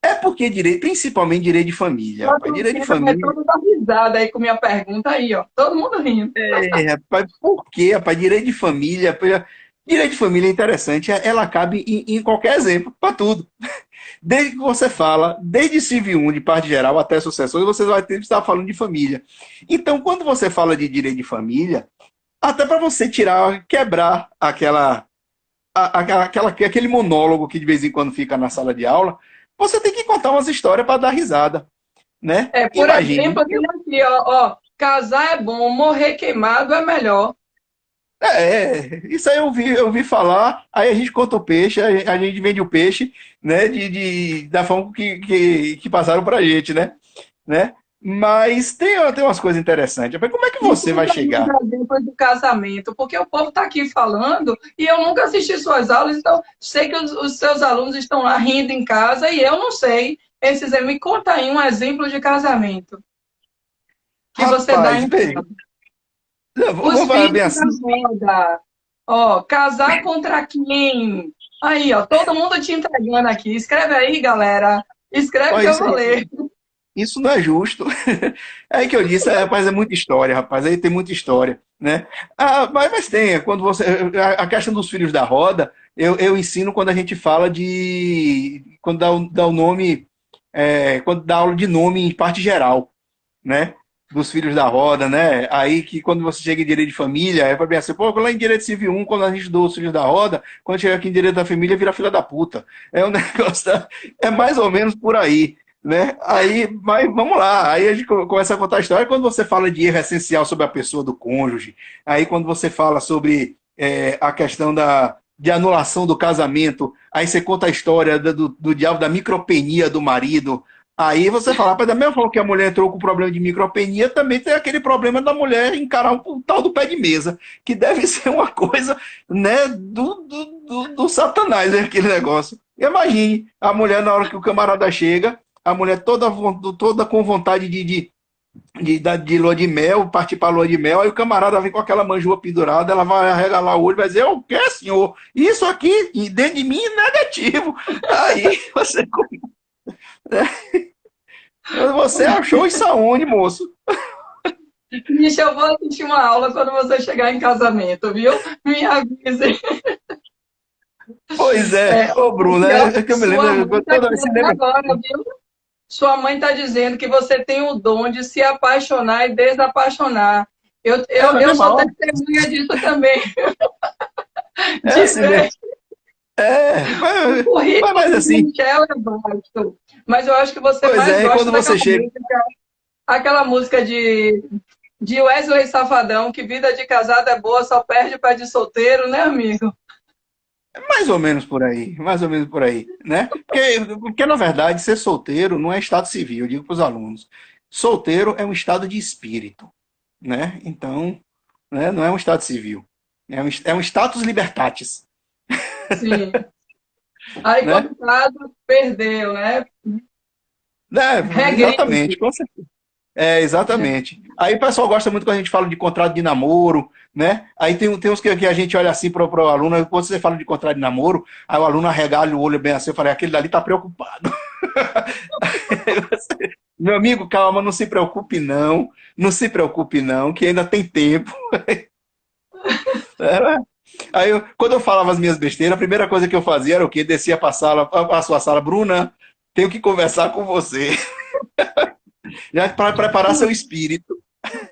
É porque direito, principalmente direito de família, A rapaz. Direito de torcida vai família. toda dar risada aí com minha pergunta aí, ó. Todo mundo rindo. Rapaz, por quê, rapaz? Direito de família. Direito de família é interessante. Ela cabe em qualquer exemplo, para tudo. Desde que você fala, desde civil 1, de parte geral, até sucessões, você vai ter que estar falando de família. Então, quando você fala de direito de família, até para você tirar, quebrar aquele monólogo que de vez em quando fica na sala de aula, você tem que contar umas histórias para dar risada, né? Por Imagine. exemplo, tem aqui, ó, casar é bom, morrer queimado é melhor. Isso aí eu vi falar, aí a gente conta o peixe, a gente vende o peixe, né? Da forma que passaram pra gente, né? Mas tem umas coisas interessantes. Mas como é que Me você vai conta aí chegar? os exemplos do casamento, porque o povo está aqui falando e eu nunca assisti suas aulas, então sei que os seus alunos estão lá rindo em casa e eu não sei. Me conta aí um exemplo de casamento que você dá Rapaz, em veja, casa. Os vamos falar bem filhos da assim. moda. Ó, casar contra quem? Aí, ó, todo mundo te entregando aqui. Escreve aí, galera. Escreve Ó, que eu isso, vou ler. isso não é justo. É aí que eu disse, rapaz, é muita história, rapaz. Aí tem muita história, né? Mas tem, quando você. A questão dos filhos da roda, eu ensino quando a gente fala de. Quando dá o nome. Quando dá aula de nome em parte geral, né? Dos filhos da roda, né? Aí que quando você chega em direito de família, é para bem assim, pô, lá em direito civil 1, quando a gente doa os filhos da roda, quando chega aqui em direito da família, vira filha da puta. É um negócio, é mais ou menos por aí, né? Aí, mas vamos lá, aí a gente começa a contar a história quando você fala de erro essencial sobre a pessoa do cônjuge, aí quando você fala sobre a questão de anulação do casamento, aí você conta a história do diabo da micropenia do marido. Aí você fala, rapaz, da mesma forma que a mulher entrou com problema de micropenia, também tem aquele problema da mulher encarar um tal do pé de mesa, que deve ser uma coisa, né, do satanás, né, aquele negócio. Imagine a mulher, na hora que o camarada chega, a mulher toda com vontade de lua de mel, partir para lua de mel, aí o camarada vem com aquela manjua pendurada, ela vai arregalar o olho e vai dizer, o que, senhor? Isso aqui, dentro de mim, é negativo. Aí você, você achou isso aonde, moço? Michel, eu vou assistir uma aula quando você chegar em casamento, viu? Me avise. Pois é, Ó, ô Bruno, aqui, ó, é que eu me sua lembro, mãe tá toda vez você querendo lembra. agora, viu? Sua mãe está dizendo que você tem o dom de se apaixonar e desapaixonar. Eu, É eu, na eu mesma sou hora. testemunha disso também, É de assim mesmo. ver É, o mas currículo de assim, Michel é vasto. Mas eu acho que você pois mais é, gosta quando daquela você chega. música, aquela música de Wesley Safadão, que vida de casado é boa, só perde para de solteiro, né, amigo? Mais ou menos por aí, mais ou menos por aí, né? Porque na verdade, ser solteiro não é estado civil, eu digo para os alunos. Solteiro é um estado de espírito, né? Então, né, não é um estado civil. É um status libertatis, Sim. Aí, né? coitado, perdeu, né? É, exatamente, Regride. com certeza. É, exatamente. Aí o pessoal gosta muito quando a gente fala de contrato de namoro, né? Aí tem uns que a gente olha assim para o aluno, quando você fala de contrato de namoro, aí o aluno arregala o olho bem assim, eu falei, aquele dali tá preocupado. Meu amigo, calma, não se preocupe não, não se preocupe não, que ainda tem tempo. Era- Aí, quando eu falava as minhas besteiras, a primeira coisa que eu fazia era o quê? Descia para a sua sala, Bruna, tenho que conversar com você, já para preparar seu espírito.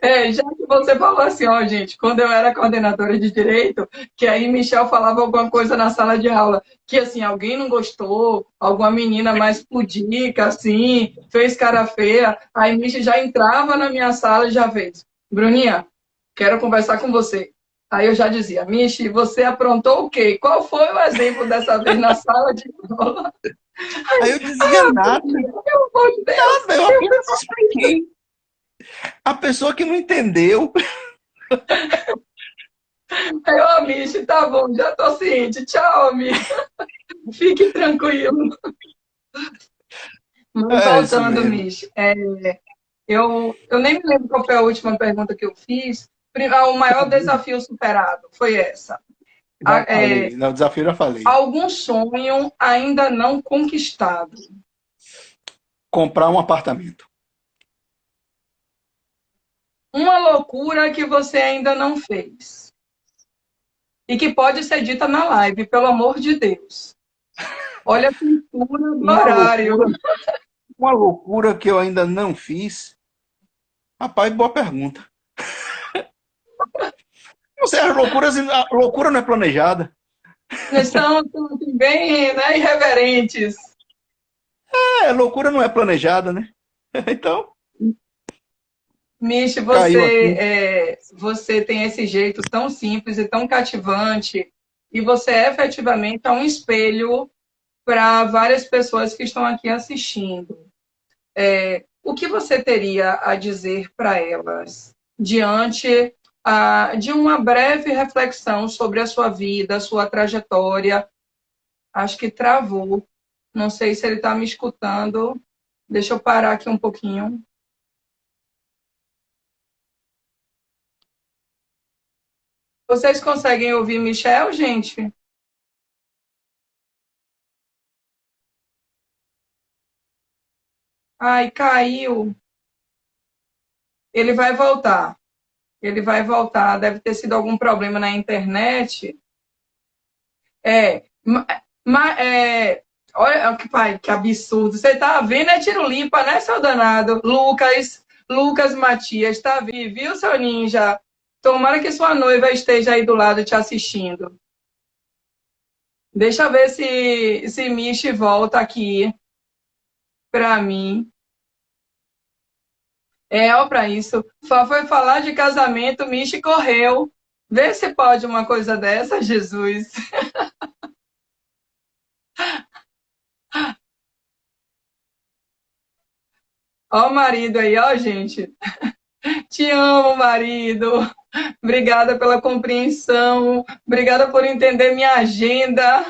É, já que você falou assim, ó, gente, quando eu era coordenadora de direito, que aí Michel falava alguma coisa na sala de aula, que assim, alguém não gostou, alguma menina mais pudica, assim, fez cara feia, aí Michel já entrava na minha sala e já fez, Bruninha, quero conversar com você. Aí eu já dizia, Michi, você aprontou o quê? Qual foi o exemplo dessa vez na sala de aula? Aí eu dizia nada, Meu amor de Deus! nada, eu apenas expliquei. A pessoa que não entendeu. Aí, ô, Michi, tá bom, já tô ciente. Tchau, amigo. Fique tranquilo. Mas É isso voltando, mesmo. Michi, eu nem me lembro qual foi a última pergunta que eu fiz. O maior desafio superado foi essa. Já falei. No desafio já falei. Algum sonho ainda não conquistado. Comprar um apartamento. Uma loucura que você ainda não fez. E que pode ser dita na live, pelo amor de Deus. Olha a pintura do Uma horário. loucura, uma loucura que eu ainda não fiz. Rapaz, boa pergunta. Não sei, as loucuras, a loucura não é planejada. Nós estamos assim, bem, né, irreverentes. É, loucura não é planejada, né? Então, Michi, caiu assim. você tem esse jeito tão simples e tão cativante, e você efetivamente é um espelho para várias pessoas que estão aqui assistindo. O que você teria a dizer para elas diante de uma breve reflexão sobre a sua vida, a sua trajetória? Acho que travou. Não sei se ele está me escutando. Deixa eu parar aqui um pouquinho. Vocês conseguem ouvir Michel, gente? Ai, caiu. Ele vai voltar. Ele vai voltar. Deve ter sido algum problema na internet. É, olha que, pai, que absurdo. Você tá vendo? É tiro limpa, né, seu danado? Lucas Matias, tá vivo, seu ninja? Tomara que sua noiva esteja aí do lado te assistindo. Deixa eu ver se Michi volta aqui para mim. Ó, para isso. Foi falar de casamento, Michi correu. Vê se pode uma coisa dessa, Jesus. Ó o marido aí, ó, gente. Te amo, marido. Obrigada pela compreensão. Obrigada por entender minha agenda.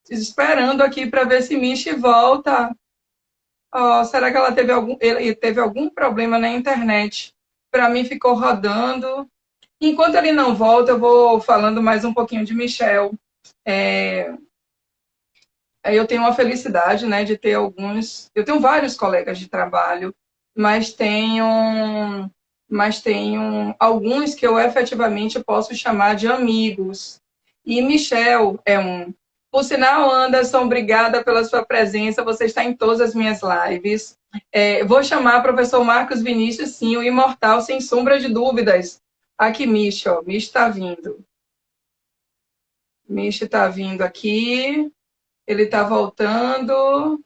Esperando aqui para ver se Michi volta. Oh, será que ele teve algum problema na internet? Para mim ficou rodando. Enquanto ele não volta, eu vou falando mais um pouquinho de Michel. É, eu tenho uma felicidade, né, de ter alguns. Eu tenho vários colegas de trabalho, mas tenho alguns que eu efetivamente posso chamar de amigos. E Michel é um. Por sinal, Anderson, obrigada pela sua presença. Você está em todas as minhas lives. Vou chamar o professor Marcos Vinícius, sim, o imortal, sem sombra de dúvidas. Aqui, Mish, ó. Mish está vindo. Mish está vindo aqui. Ele está voltando.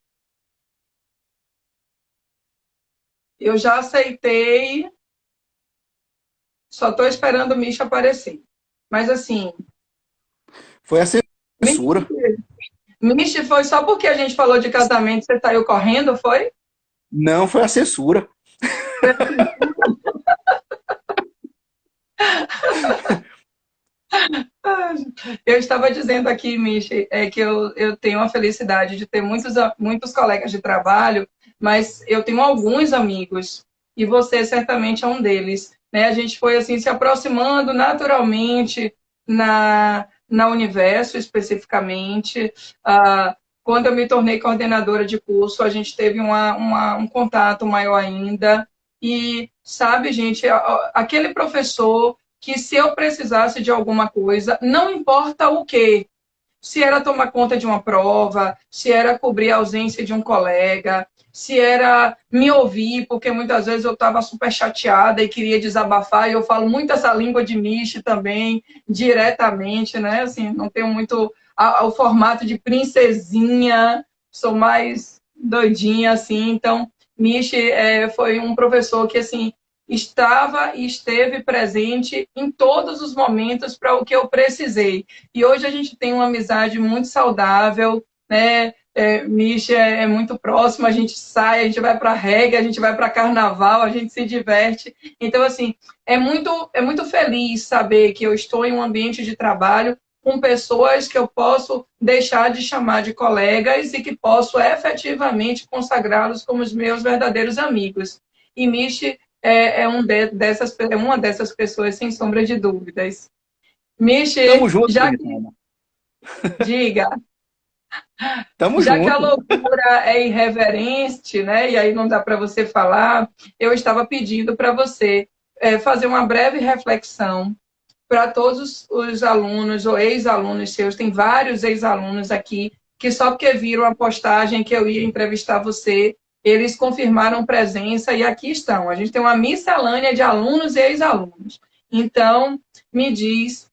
Eu já aceitei. Só estou esperando o Mish aparecer. Mas, assim... Foi a censura. Mish, foi só porque a gente falou de casamento, você saiu correndo, foi? Não, foi a censura. Eu estava dizendo aqui, Michi, que eu tenho a felicidade de ter muitos colegas de trabalho, mas eu tenho alguns amigos, e você certamente é um deles. Né? A gente foi assim se aproximando naturalmente na Universo, especificamente. Quando eu me tornei coordenadora de curso, a gente teve um contato maior ainda. E, sabe, gente, aquele professor que se eu precisasse de alguma coisa, não importa o que, se era tomar conta de uma prova, se era cobrir a ausência de um colega, se era me ouvir, porque muitas vezes eu estava super chateada e queria desabafar, e eu falo muito essa língua de Miche também, diretamente, né? Assim, não tenho muito o formato de princesinha, sou mais doidinha, assim, então Miche foi um professor que, assim, estava e esteve presente em todos os momentos para o que eu precisei. E hoje a gente tem uma amizade muito saudável, né? Misha é muito próximo, a gente sai, a gente vai para reggae, a gente vai para carnaval, a gente se diverte. Então, assim, é muito feliz saber que eu estou em um ambiente de trabalho com pessoas que eu posso deixar de chamar de colegas e que posso efetivamente consagrá-los como os meus verdadeiros amigos. E Michi é uma dessas pessoas, sem sombra de dúvidas. Tamo Michi, junto, já que, bonitona. diga, Tamo já que a junto. loucura é irreverente, né, e aí não dá para você falar, eu estava pedindo para você fazer uma breve reflexão para todos os alunos ou ex-alunos seus, tem vários ex-alunos aqui, que só porque viram a postagem que eu ia entrevistar você, eles confirmaram presença e aqui estão. A gente tem uma miscelânea de alunos e ex-alunos. Então, me diz,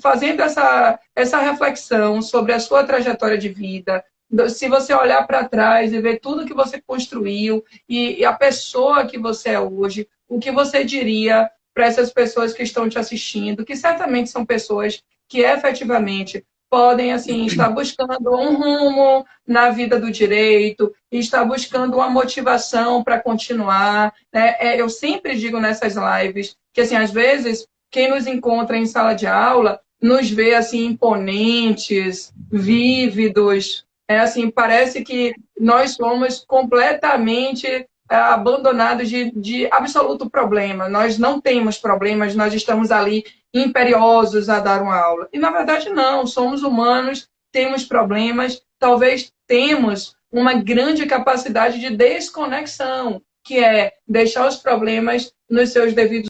fazendo essa reflexão sobre a sua trajetória de vida, se você olhar para trás e ver tudo que você construiu e a pessoa que você é hoje, o que você diria para essas pessoas que estão te assistindo, que certamente são pessoas que efetivamente podem assim estar buscando um rumo na vida do direito, estar buscando uma motivação para continuar. Né? Eu sempre digo nessas lives que assim às vezes quem nos encontra em sala de aula nos vê assim imponentes, vívidos, assim parece que nós somos completamente abandonados de absoluto problema. Nós não temos problemas, nós estamos ali imperiosos a dar uma aula. E, na verdade, não. Somos humanos, temos problemas, talvez temos uma grande capacidade de desconexão, que é deixar os problemas nos seus devidos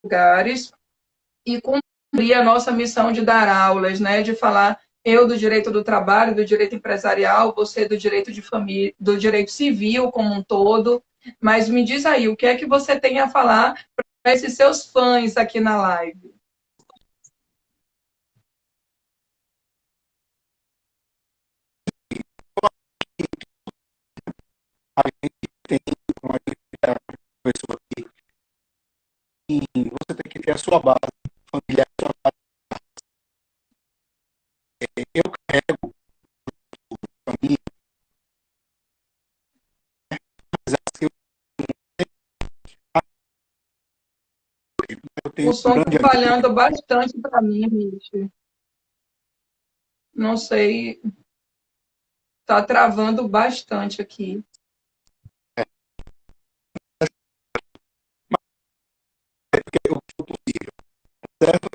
lugares e cumprir a nossa missão de dar aulas, né? De falar eu do direito do trabalho, do direito empresarial, você do direito de família, do direito civil como um todo. Mas me diz aí, o que é que você tem a falar para esses seus fãs aqui na live? A gente tem uma pessoa aqui e você tem que ter a sua base familiar. Eu carrego família, mas assim, eu tenho O um som está grande amigo. falhando bastante para mim, Mitch. Não sei, está travando bastante aqui. Eu sou possível, certo?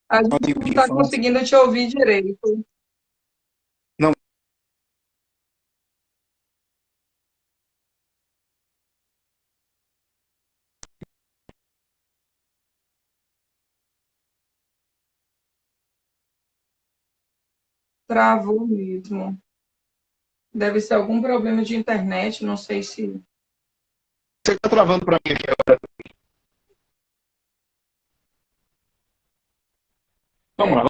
A Um gente amigo não de está infância. conseguindo te ouvir direito. Não, Travou mesmo. Deve ser algum problema de internet, não sei se. Você está travando para mim aqui agora. Vamos É, lá.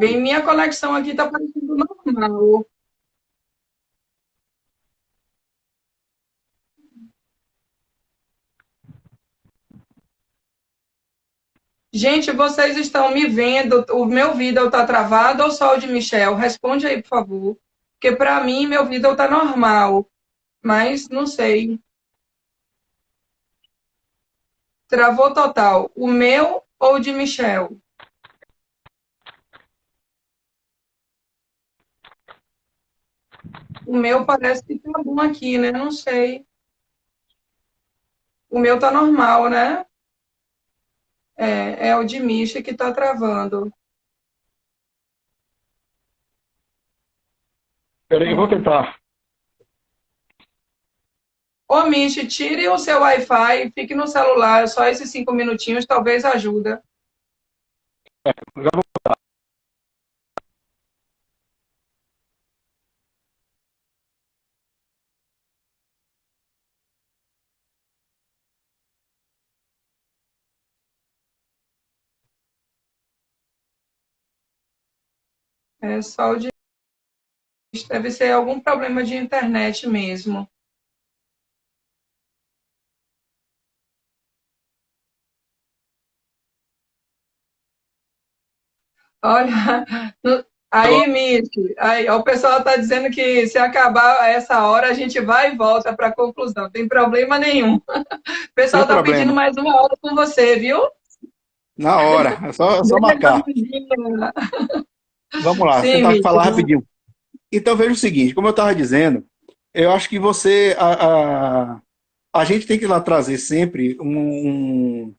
bem, minha conexão aqui está parecendo normal. Gente, vocês estão me vendo? O meu vídeo está travado ou só o de Michel? Responde aí, por favor. Porque para mim, meu vídeo está normal, mas não sei. Travou total. O meu ou o de Michel? O meu parece que tá bom aqui, né? Não sei. O meu tá normal, né? É o de Misha que tá travando. Peraí, eu vou tentar. Ô, Misha, tire o seu Wi-Fi, fique no celular, só esses 5 minutinhos talvez ajuda. Já vou. É só o de. Deve ser algum problema de internet mesmo. Olha, aí, Mitch, aí, o pessoal está dizendo que se acabar essa hora, a gente vai e volta para a conclusão. Não tem problema nenhum. O pessoal Sem está pedindo problema. mais uma hora com você, viu? Na hora. É só marcar. Vamos lá, Sim, tentar Mitch. falar rapidinho. Então, veja o seguinte, como eu estava dizendo, eu acho que a gente tem que lá trazer sempre um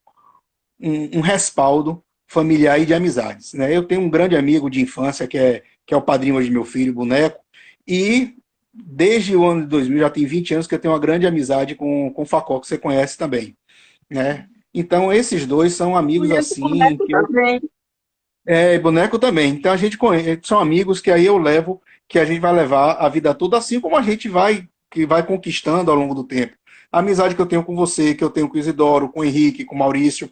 respaldo familiar e de amizades, né? Eu tenho um grande amigo de infância que é o padrinho de meu filho, Boneco, e desde o ano de 2000, já tem 20 anos que eu tenho uma grande amizade com o Facó, que você conhece também, né? Então, esses dois são amigos Conheço o assim, boneco também. Boneco também. Então, a gente conhece, são amigos que aí eu levo, que a gente vai levar a vida toda, assim como a gente que vai conquistando ao longo do tempo. A amizade que eu tenho com você, que eu tenho com o Isidoro, com o Henrique, com o Maurício,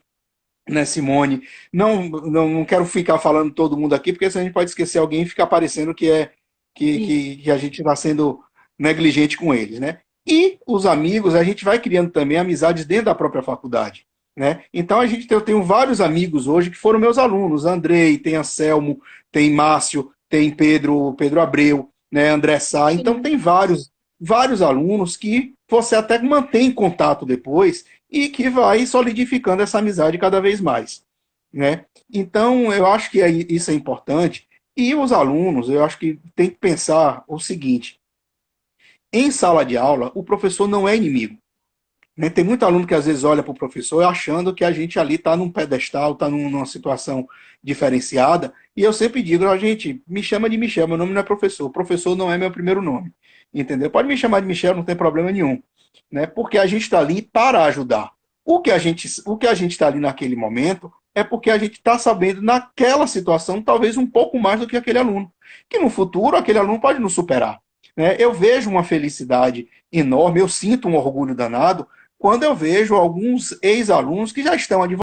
né, Simone. Não quero ficar falando todo mundo aqui, porque senão a gente pode esquecer alguém e ficar parecendo que a gente está sendo negligente com eles, né? E os amigos, a gente vai criando também amizades dentro da própria faculdade, né? Então eu tenho vários amigos hoje que foram meus alunos. Andrei, tem Anselmo, tem Márcio, tem Pedro Abreu, né? André Sá. Então Sim. tem vários alunos que você até mantém contato depois e que vai solidificando essa amizade cada vez mais, né? Então, eu acho que isso é importante. E os alunos, eu acho que tem que pensar o seguinte: em sala de aula, o professor não é inimigo, né? Tem muito aluno que às vezes olha para o professor achando que a gente ali está num pedestal, está numa situação diferenciada. E eu sempre digo, a gente, me chama de Michel, meu nome não é professor. Professor não é meu primeiro nome. Entendeu? Pode me chamar de Michel, não tem problema nenhum. Né? Porque a gente está ali para ajudar. O que a gente está ali naquele momento é porque a gente está sabendo, naquela situação, talvez um pouco mais do que aquele aluno. Que no futuro, aquele aluno pode nos superar. Né? Eu vejo uma felicidade enorme, eu sinto um orgulho danado quando eu vejo alguns ex-alunos que já estão